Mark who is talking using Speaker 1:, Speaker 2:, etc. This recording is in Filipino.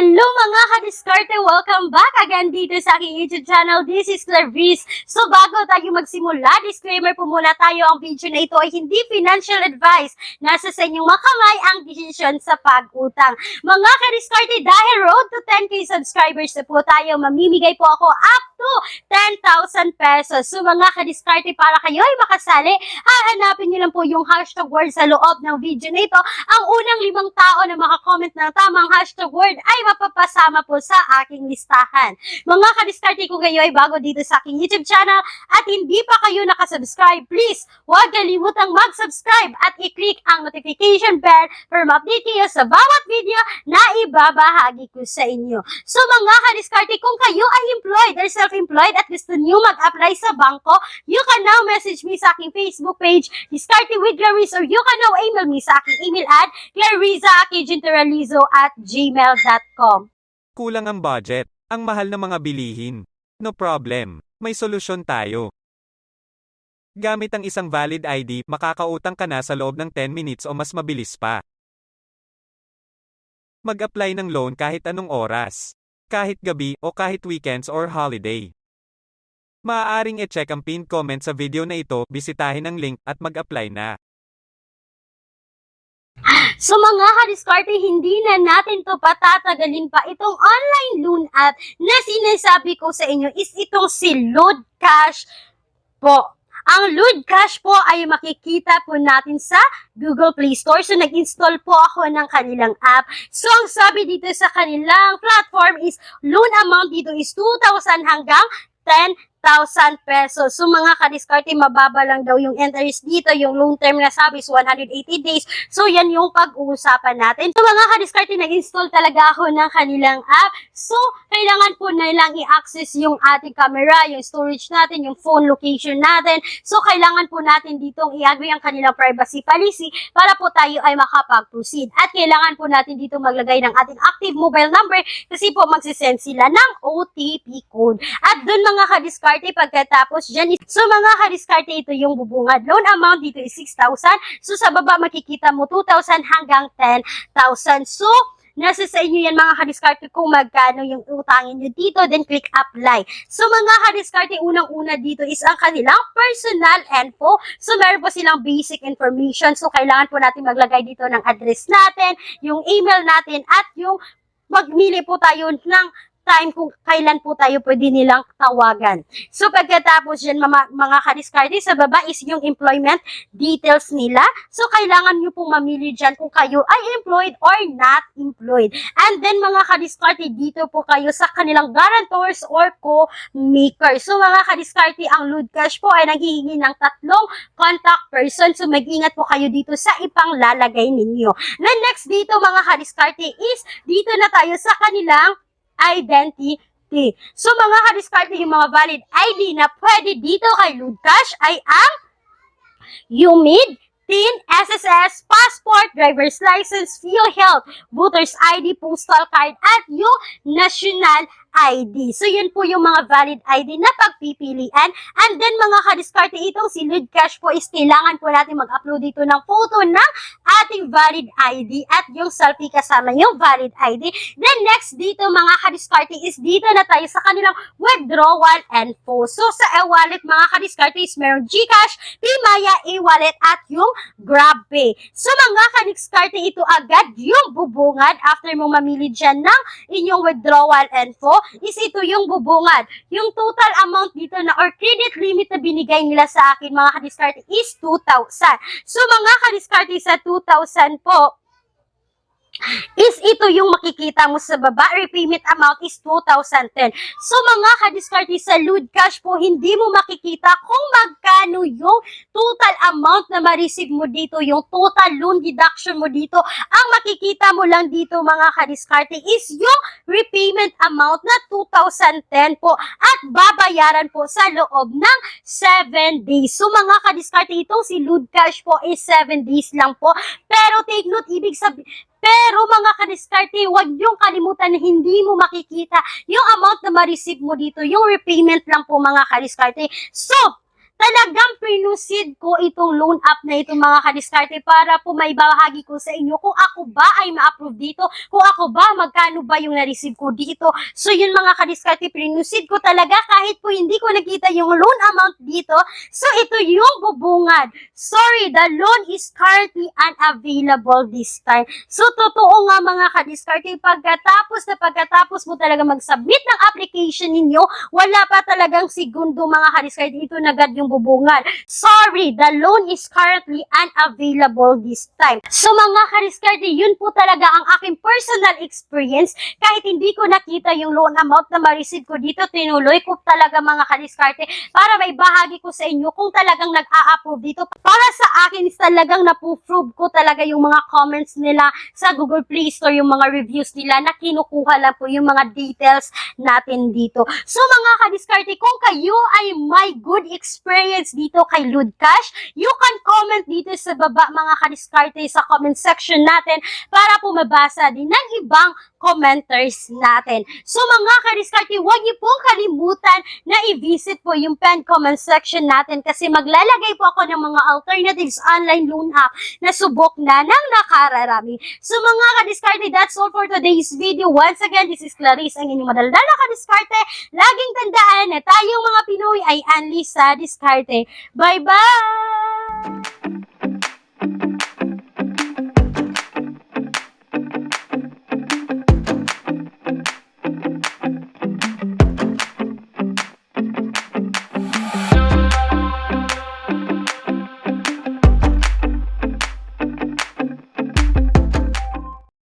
Speaker 1: Hello mga kadiskarte! Welcome back again dito sa aking YouTube channel. This is Clarice. So bago tayo magsimula, disclaimer po muna tayo. Ang video na ito ay hindi financial advice. Nasa sa inyong makamay ang desisyon sa pag-utang. Mga kadiskarte, dahil road to 10k subscribers na po tayo, mamimigay po ako up to 10,000 pesos. So mga kadiskarte, para kayo ay makasali, hahanapin nyo lang po yung hashtag word sa loob ng video na ito. Ang unang 5 tao na makakomment ng tamang hashtag word ay mapapasama po sa aking listahan. Mga kadiskarte, kung kayo ay bago dito sa aking YouTube channel at hindi pa kayo nakasubscribe, please huwag kalimutang mag-subscribe at i-click ang notification bell para ma-update kayo sa bawat video na ibabahagi ko sa inyo. So mga kadiskarte, kung kayo ay employed or self-employed at gusto niyo mag-apply sa bangko, you can now message me sa aking Facebook page, Diskarte with Clarice, or you can now email me sa aking email at clariza@gmail.com.
Speaker 2: Kulang ang budget, ang mahal ng mga bilihin. No problem, may solusyon tayo. Gamit ang isang valid ID, makakautang ka na sa loob ng 10 minutes o mas mabilis pa. Mag-apply ng loan kahit anong oras, kahit gabi o kahit weekends or holiday. Maaaring i-check ang pinned comment sa video na ito, bisitahin ang link at mag-apply na.
Speaker 1: So mga kadiskarte, hindi na natin to patatagalin pa. Itong online loan app na sinasabi ko sa inyo is itong si Loodcash po. Ang Loodcash po ay makikita po natin sa Google Play Store. So nag-install po ako ng kanilang app. So ang sabi dito sa kanilang platform is loan amount dito is 2,000 hanggang 10,000 pesos. So mga kadiskarte, mababa lang daw yung interest dito. Yung loan term na sabi is 180 days. So yan yung pag-uusapan natin. So mga kadiskarte, nag-install talaga ako ng kanilang app. So kailangan po na lang i-access yung ating camera, yung storage natin, yung phone location natin. So kailangan po natin ditong i-agree ang kanilang privacy policy para po tayo ay makapag-proceed. At kailangan po natin dito maglagay ng ating active mobile number kasi po magsisend sila ng OTP code. At dun mga kadiskarte, pagkatapos dyan, so mga kadiskarte, ito yung bubungad. Loan amount dito is 6,000. So sa baba makikita mo 2,000 hanggang 10,000. So nasa sa inyo yan mga kadiskarte kung magkano yung utangin nyo dito, then click apply. So mga kadiskarte, unang-una dito is ang kanilang personal info. So meron po silang basic information. So kailangan po natin maglagay dito ng address natin, yung email natin, at yung magmili po tayo ng time kung kailan po tayo pwede nilang tawagan. So pagkatapos dyan mga kadiskarte, sa baba is yung employment details nila. So kailangan nyo pong mamili dyan kung kayo ay employed or not employed. And then mga kadiskarte, dito po kayo sa kanilang guarantors or co-makers. So mga kadiskarte, ang Loodcash po ay naghihingi ng 3 contact person. So mag-ingat po kayo dito sa ipang lalagay ninyo. Then next dito mga kadiskarte is dito na tayo sa kanilang identity. So mga kadiskarte, yung mga valid ID na pwede dito kay Loodcash ay ang UMID, TIN, SSS, passport, driver's license, PhilHealth, voter's ID, postal card, at yung national ID. So yun po yung mga valid ID na pagpipilian. And then mga kadiskarte, itong si Loodcash po is kailangan po natin mag-upload dito ng photo ng ating valid ID at yung selfie kasama yung valid ID. Then next dito mga kadiskarte is dito na tayo sa kanilang withdrawal info. So sa e-wallet mga kadiskarte is meron GCash, Paymaya, e-wallet, at yung GrabPay. So mga kadiskarte, ito agad yung bubungad after mo mamili dyan ng inyong withdrawal info is ito yung bubungad. Yung total amount dito na or credit limit na binigay nila sa akin mga kadiskarte is 2,000. So mga kadiskarte, sa 2,000 po is ito yung makikita mo sa baba. Repayment amount is 2,010. So mga kadiskarte, sa Loodcash po, hindi mo makikita kung magkano yung total amount na ma-receive mo dito, yung total loan deduction mo dito. Ang makikita mo lang dito mga kadiskarte is yung repayment amount na 2,010 po at babayaran po sa loob ng 7 days. So mga kadiskarte, itong si Loodcash po is 7 days lang po. Pero take note, ibig sabihin, pero mga kadiskarte, huwag yung kalimutan na hindi mo makikita yung amount na ma-receive mo dito. Yung repayment lang po mga kadiskarte. So, talagang pinusid ko itong loan app na ito mga kadiskarte para po may bahagi ko sa inyo kung ako ba ay ma-approve dito, kung ako ba magkano ba yung na-receive ko dito. So yun mga kadiskarte, pinusid ko talaga kahit po hindi ko nakita yung loan amount dito. So ito yung bubungad. Sorry, the loan is currently unavailable this time. So totoo nga mga kadiskarte, pagkatapos mo talaga mag-submit ng application ninyo, wala pa talagang segundo mga kadiskarte, ito nagad yung bubungad. Sorry, the loan is currently unavailable this time. So mga kadiskarte, yun po talaga ang aking personal experience. Kahit hindi ko nakita yung loan amount na ma-receive ko dito, tinuloy ko talaga mga kadiskarte para may bahagi ko sa inyo kung talagang nag-a-approve dito. Para sa akin is talagang na-prove ko talaga yung mga comments nila sa Google Play Store, yung mga reviews nila na kinukuha lang po yung mga details natin dito. So mga kadiskarte, kung kayo ay may good experience dito kay Loodcash, you can comment dito sa baba mga kadiskarte sa comment section natin para po mabasa din ng ibang commenters natin. So mga kadiskarte, huwag niyo pong kalimutan na i-visit po yung pen comment section natin kasi maglalagay po ako ng mga alternatives online loan app na subok na ng nakararami. So mga kadiskarte, that's all for today's video. Once again, this is Clarice, ang inyong madaldal na kadiskarte. Laging tandaan na tayong mga Pinoy ay unleash sa diskarte. Bye-bye!